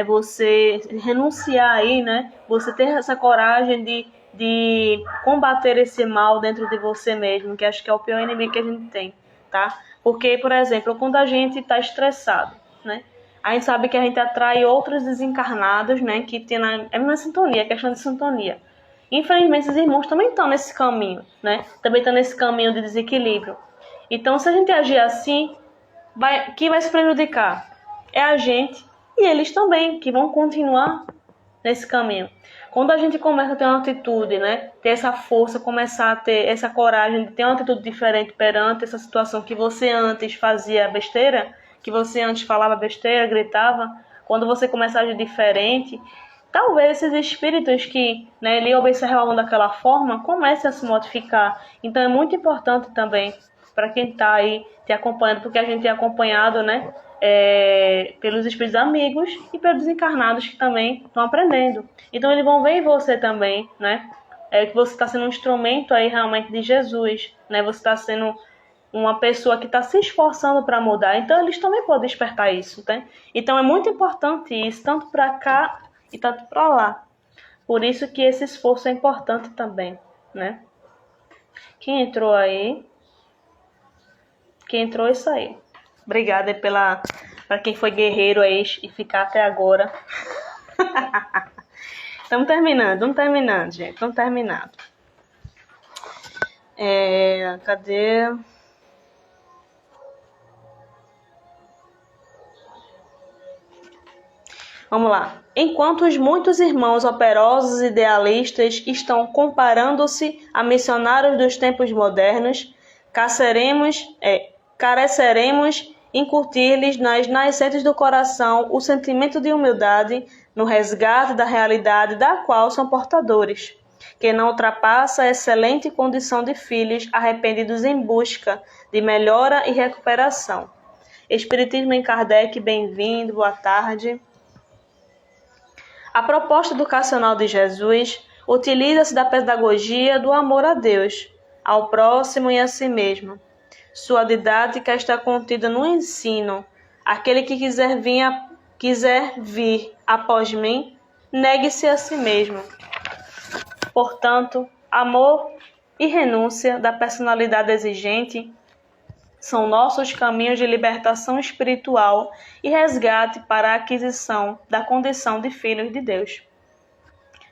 A: você renunciar aí, né? Você ter essa coragem de combater esse mal dentro de você mesmo, que acho que é o pior inimigo que a gente tem, tá? Porque, por exemplo, quando a gente está estressado, né? A gente sabe que a gente atrai outros desencarnados, né? Que tem é uma sintonia, questão de sintonia. Infelizmente, esses irmãos também estão nesse caminho, né? Também estão nesse caminho de desequilíbrio. Então, se a gente agir assim, quem vai se prejudicar? É a gente e eles também, que vão continuar nesse caminho. Quando a gente começa a ter uma atitude, né? Ter essa força, começar a ter essa coragem de ter uma atitude diferente perante essa situação que você antes fazia besteira, que você antes falava besteira, gritava, quando você começa a agir diferente, talvez esses espíritos que, né, lhe observavam daquela forma comecem a se modificar. Então é muito importante também para quem está aí te acompanhando, porque a gente é acompanhado, né, pelos espíritos amigos e pelos encarnados que também estão aprendendo. Então eles vão ver em você também, né, que você está sendo um instrumento aí realmente de Jesus, né, você está sendo uma pessoa que está se esforçando para mudar. Então eles também podem despertar isso, né? Então é muito importante isso, tanto para cá e tanto para lá. Por isso que esse esforço é importante também, né? Quem entrou aí? Quem entrou, isso aí. Obrigada para quem foi guerreiro aí e ficar até agora. Estamos terminando, gente. Estamos terminando. Cadê? Vamos lá. Enquanto os muitos irmãos operosos e idealistas estão comparando-se a missionários dos tempos modernos, careceremos incutir-lhes nas nascentes do coração o sentimento de humildade no resgate da realidade da qual são portadores, que não ultrapassa a excelente condição de filhos arrependidos em busca de melhora e recuperação. Espiritismo em Kardec, bem-vindo, boa tarde. A proposta educacional de Jesus utiliza-se da pedagogia do amor a Deus, ao próximo e a si mesmo. Sua didática está contida no ensino. Aquele que quiser vir após mim, negue-se a si mesmo. Portanto, amor e renúncia da personalidade exigente são nossos caminhos de libertação espiritual e resgate para a aquisição da condição de filhos de Deus.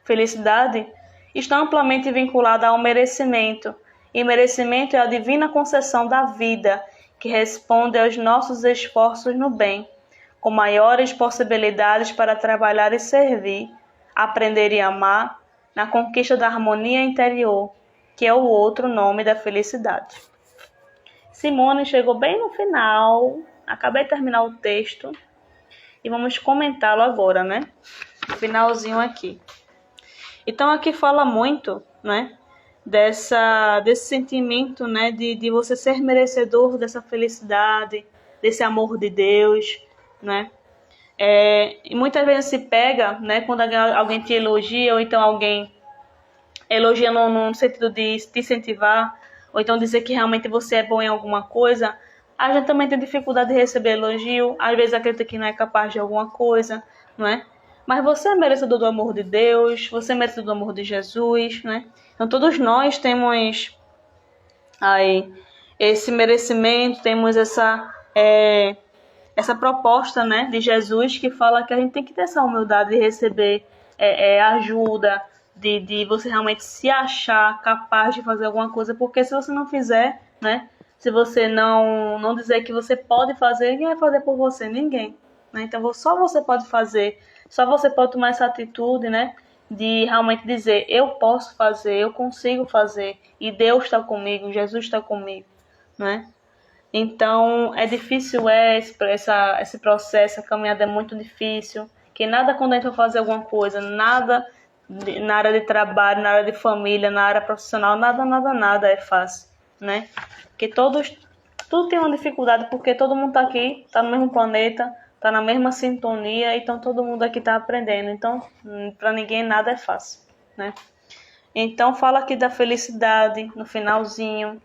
A: Felicidade está amplamente vinculada ao merecimento, e merecimento é a divina concessão da vida, que responde aos nossos esforços no bem, com maiores possibilidades para trabalhar e servir, aprender e amar, na conquista da harmonia interior, que é o outro nome da felicidade. Simone chegou bem no final, acabei de terminar o texto e vamos comentá-lo agora, né? No finalzinho aqui. Então aqui fala muito, né? Desse sentimento, né? De você ser merecedor dessa felicidade, desse amor de Deus, né? E muitas vezes se pega, né? Quando alguém te elogia ou então alguém elogia no sentido de te incentivar, ou então dizer que realmente você é bom em alguma coisa, a gente também tem dificuldade de receber elogio, às vezes acredita que não é capaz de alguma coisa, não é? Mas você é merecedor do amor de Deus, você é merecedor do amor de Jesus, né? Então todos nós temos aí esse merecimento, temos essa proposta, né, de Jesus, que fala que a gente tem que ter essa humildade de receber ajuda, de você realmente se achar capaz de fazer alguma coisa, porque se você não fizer, né, se você não dizer que você pode fazer, ninguém vai fazer por você, ninguém, né? Então só você pode fazer, só você pode tomar essa atitude, né, de realmente dizer, eu posso fazer, eu consigo fazer, e Deus está comigo, Jesus está comigo, né? Então, é difícil esse processo, a caminhada é muito difícil, que nada quando a gente vai fazer alguma coisa, nada na área de trabalho, na área de família, na área profissional, nada é fácil, né? Porque tudo tem uma dificuldade, porque todo mundo está aqui, está no mesmo planeta, está na mesma sintonia, então todo mundo aqui está aprendendo. Então, para ninguém nada é fácil, né? Então, fala aqui da felicidade no finalzinho,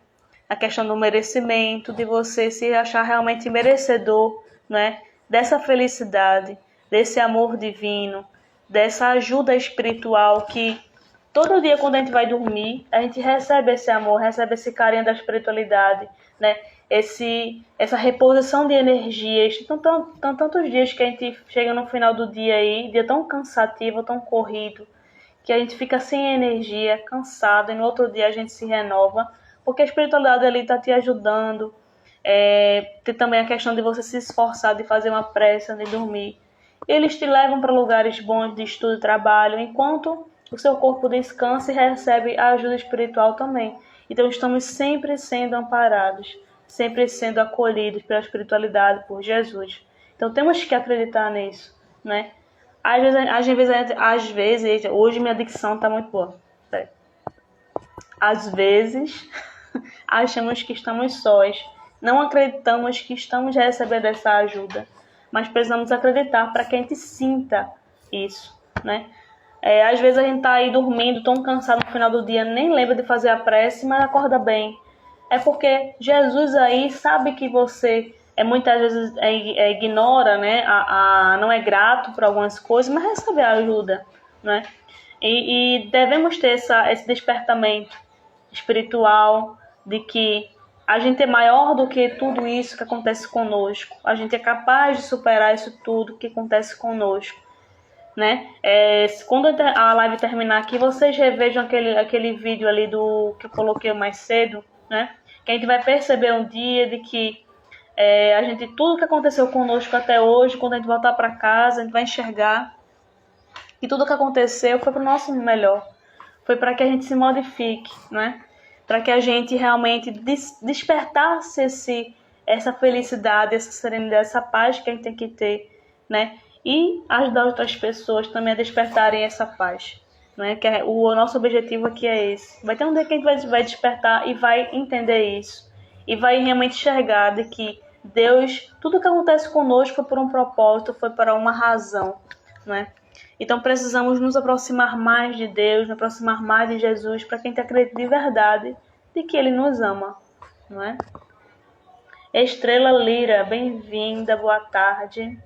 A: a questão do merecimento, de você se achar realmente merecedor, né? Dessa felicidade, desse amor divino, dessa ajuda espiritual que todo dia quando a gente vai dormir, a gente recebe esse amor, recebe esse carinho da espiritualidade, né? Essa reposição de energias. Então, tantos dias que a gente chega no final do dia aí, dia tão cansativo, tão corrido, que a gente fica sem energia, cansado, e no outro dia a gente se renova, porque a espiritualidade ali está te ajudando. Tem também a questão de você se esforçar, de fazer uma prece, de dormir. Eles te levam para lugares bons de estudo e trabalho, enquanto o seu corpo descansa e recebe a ajuda espiritual também. Então estamos sempre sendo amparados, sempre sendo acolhidos pela espiritualidade, por Jesus. Então temos que acreditar nisso, né? Às vezes, hoje minha dicção está muito boa. Às vezes, achamos que estamos sós, não acreditamos que estamos recebendo essa ajuda, mas precisamos acreditar para que a gente sinta isso, né? Às vezes a gente está aí dormindo, tão cansado no final do dia, nem lembra de fazer a prece, mas acorda bem. É porque Jesus aí sabe que você muitas vezes ignora, né? Não é grato por algumas coisas, mas recebe a ajuda, né? E devemos ter esse despertamento espiritual de que a gente é maior do que tudo isso que acontece conosco. A gente é capaz de superar isso tudo que acontece conosco, né? Quando a live terminar aqui, vocês revejam aquele vídeo ali que eu coloquei mais cedo, né? Que a gente vai perceber um dia de que tudo que aconteceu conosco até hoje, quando a gente voltar para casa, a gente vai enxergar que tudo que aconteceu foi para o nosso melhor. Foi para que a gente se modifique, né? Para que a gente realmente despertasse essa felicidade, essa serenidade, essa paz que a gente tem que ter, né? E ajudar outras pessoas também a despertarem essa paz, né? Que o nosso objetivo aqui é esse. Vai ter um dia que a gente vai despertar e vai entender isso. E vai realmente enxergar de que Deus, tudo que acontece conosco foi por um propósito, foi para uma razão, né? Então precisamos nos aproximar mais de Deus, nos aproximar mais de Jesus, para que a gente acredite de verdade de que Ele nos ama, não é? Estrela Lira, bem-vinda, boa tarde.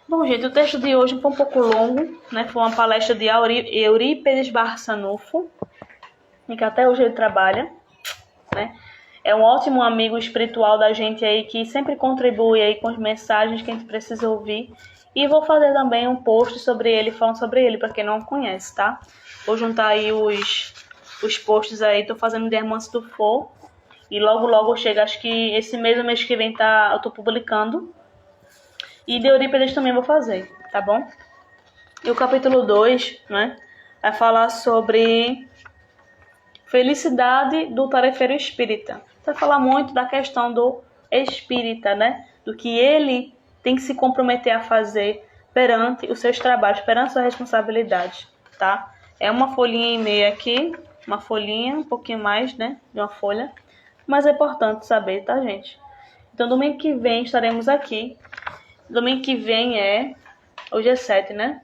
A: Bom, gente, o texto de hoje foi um pouco longo, né? Foi uma palestra de Eurípides Barçanufo, em que até hoje ele trabalha, né? É um ótimo amigo espiritual da gente aí, que sempre contribui aí com as mensagens que a gente precisa ouvir. E vou fazer também um post sobre ele, falando sobre ele, para quem não conhece, tá? Vou juntar aí os posts aí, tô fazendo de Irmãs do For. E logo chega, acho que esse mês ou mês que vem eu tô publicando. E de Eurípides também vou fazer, tá bom? E o capítulo 2, né, vai falar sobre felicidade do tarefeiro espírita. Vai falar muito da questão do espírita, né? Do que ele tem que se comprometer a fazer perante os seus trabalhos, perante suas responsabilidades, tá? É uma folhinha e meia aqui, uma folhinha, um pouquinho mais, né, de uma folha. Mas é importante saber, tá, gente? Então, domingo que vem estaremos aqui. Domingo que vem hoje é 7, né?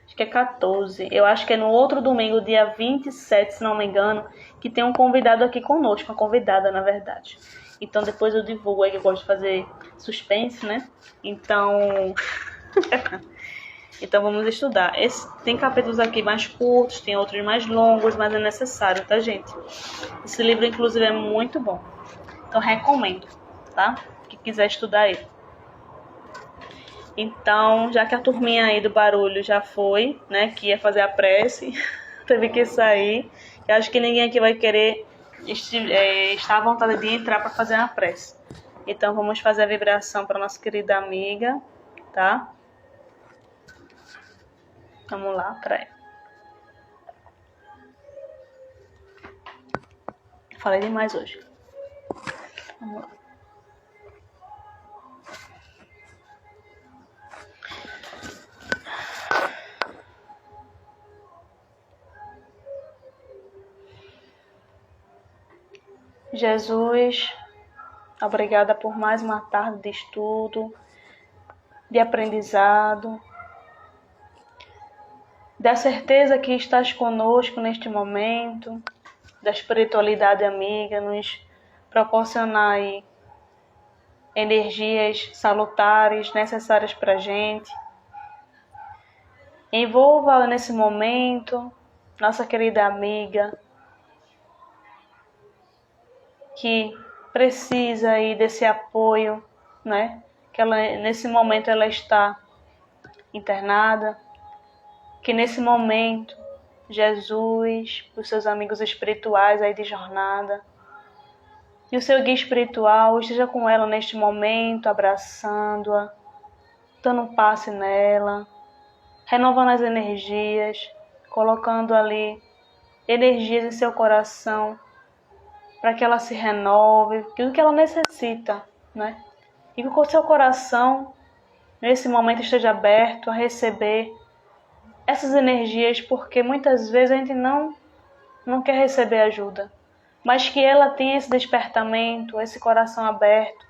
A: Acho que é 14. Eu acho que é no outro domingo, dia 27, se não me engano, que tem um convidado aqui conosco, uma convidada, na verdade. Então depois eu divulgo aí, que eu gosto de fazer suspense, né? Então, então vamos estudar. Tem capítulos aqui mais curtos, tem outros mais longos, mas é necessário, tá, gente? Esse livro, inclusive, é muito bom. Então recomendo, tá? Quem quiser estudar ele. Então, já que a turminha aí do barulho já foi, né, que ia fazer a prece, teve que sair. Eu acho que ninguém aqui vai querer estar à vontade de entrar para fazer uma prece. Então, vamos fazer a vibração para nossa querida amiga. tá? Vamos lá, peraí. Falei demais hoje. Vamos lá. Jesus, obrigada por mais uma tarde de estudo, de aprendizado, da certeza que estás conosco neste momento, da espiritualidade amiga, nos proporcionar aí energias salutares necessárias para a gente. Envolva nesse momento nossa querida amiga que precisa aí desse apoio, né? Que ela, nesse momento ela está internada, que nesse momento Jesus, os seus amigos espirituais aí de jornada, e o seu guia espiritual esteja com ela neste momento, abraçando-a, dando um passe nela, renovando as energias, colocando ali energias em seu coração, para que ela se renove, tudo que ela necessita, né? E que o seu coração, nesse momento, esteja aberto a receber essas energias, porque muitas vezes a gente não quer receber ajuda, mas que ela tenha esse despertamento, esse coração aberto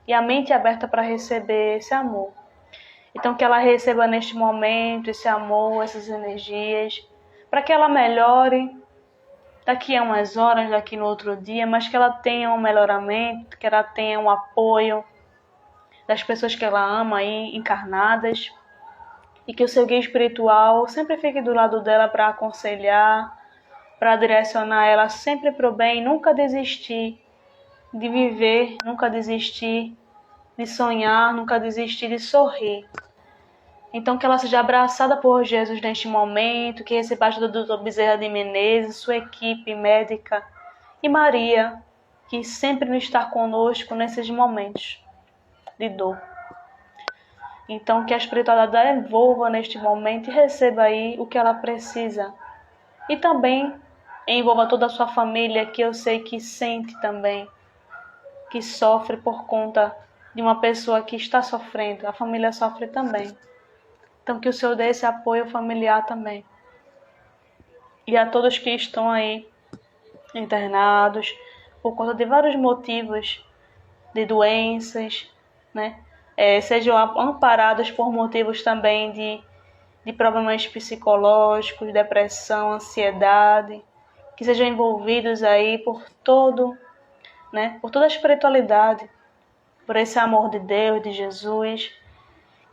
A: e a mente aberta para receber esse amor. Então que ela receba neste momento esse amor, essas energias, para que ela melhore daqui a umas horas, daqui no outro dia, mas que ela tenha um melhoramento, que ela tenha um apoio das pessoas que ela ama aí encarnadas, e que o seu guia espiritual sempre fique do lado dela para aconselhar, para direcionar ela sempre para o bem, nunca desistir de viver, nunca desistir de sonhar, nunca desistir de sorrir. Então que ela seja abraçada por Jesus neste momento, que receba a ajuda do Dr. Bezerra de Menezes, sua equipe médica e Maria, que sempre nos está conosco nesses momentos de dor. Então que a espiritualidade dela envolva neste momento e receba aí o que ela precisa. E também envolva toda a sua família, que eu sei que sente também, que sofre por conta de uma pessoa que está sofrendo. A família sofre também. Então que o Senhor dê esse apoio familiar também. E a todos que estão aí internados por conta de vários motivos de doenças, né? Sejam amparados por motivos também de problemas psicológicos, depressão, ansiedade, que sejam envolvidos aí por todo, né? Por toda a espiritualidade, por esse amor de Deus, de Jesus,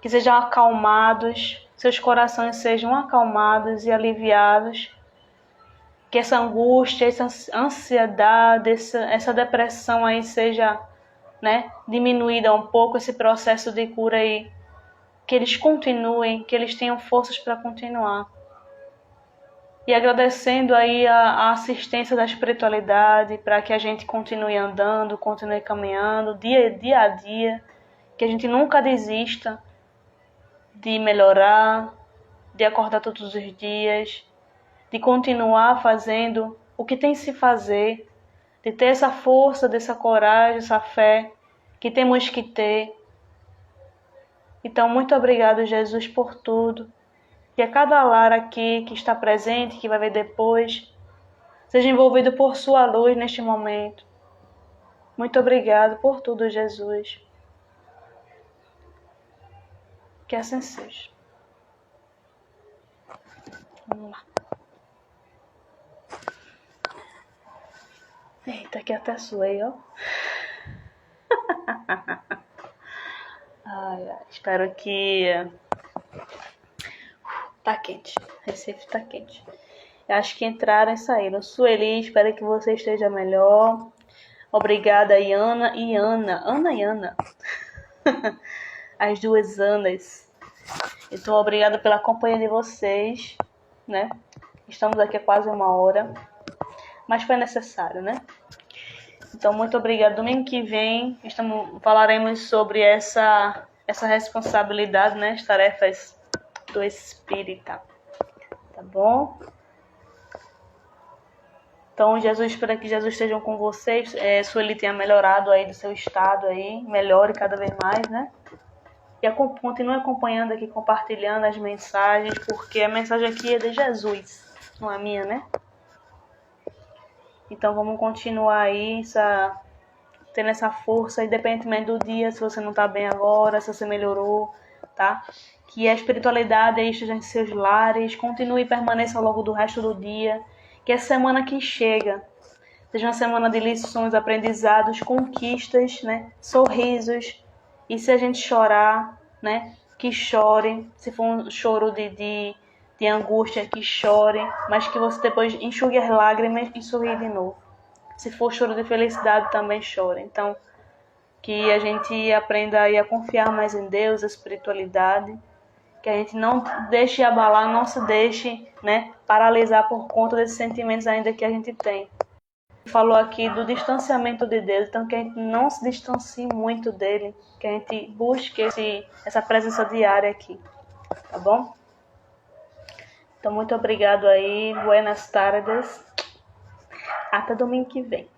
A: que sejam acalmados, seus corações sejam acalmados e aliviados, que essa angústia, essa ansiedade, essa depressão aí seja, né, diminuída um pouco, esse processo de cura aí, que eles continuem, que eles tenham forças para continuar. E agradecendo aí a assistência da espiritualidade para que a gente continue andando, continue caminhando dia a dia, que a gente nunca desista de melhorar, de acordar todos os dias, de continuar fazendo o que tem que se fazer, de ter essa força, dessa coragem, essa fé que temos que ter. Então, muito obrigado, Jesus, por tudo. Que a cada lar aqui que está presente, que vai ver depois, seja envolvido por sua luz neste momento. Muito obrigado por tudo, Jesus. Que assim seja. Vamos lá. Eita, aqui até suei, ó. Espero que... Tá quente. Recife tá quente. Eu acho que entraram e saíram. Sueli, espero que você esteja melhor. Obrigada, Ana e Ana. Ana e Ana. As duas Anas. Então, obrigada pela companhia de vocês, né? Estamos aqui há quase 1 hora. Mas foi necessário, né? Então, muito obrigada. Domingo que vem falaremos sobre essa essa responsabilidade, né? As tarefas do espírita. Tá bom? Então, espero que Jesus esteja com vocês. Sueli tenha melhorado aí do seu estado aí, melhore cada vez mais, né? E continue acompanhando aqui, compartilhando as mensagens, porque a mensagem aqui é de Jesus, não é minha, né? Então, vamos continuar aí, tendo essa força, independentemente do dia, se você não tá bem agora, se você melhorou, tá? Que a espiritualidade aí esteja em seus lares, continue e permaneça ao longo do resto do dia. Que essa semana que chega seja uma semana de lições, aprendizados, conquistas, né? Sorrisos. E se a gente chorar, né? Que chore. Se for um choro de angústia, que chore. Mas que você depois enxugue as lágrimas e sorri de novo. Se for choro de felicidade, também chore. Então, que a gente aprenda aí a confiar mais em Deus, a espiritualidade. Que a gente não deixe abalar, não se deixe, né, paralisar por conta desses sentimentos ainda que a gente tem. Falou aqui do distanciamento de Deus, então que a gente não se distancie muito dele, que a gente busque essa presença diária aqui, tá bom? Então, muito obrigado aí, buenas tardes, até domingo que vem.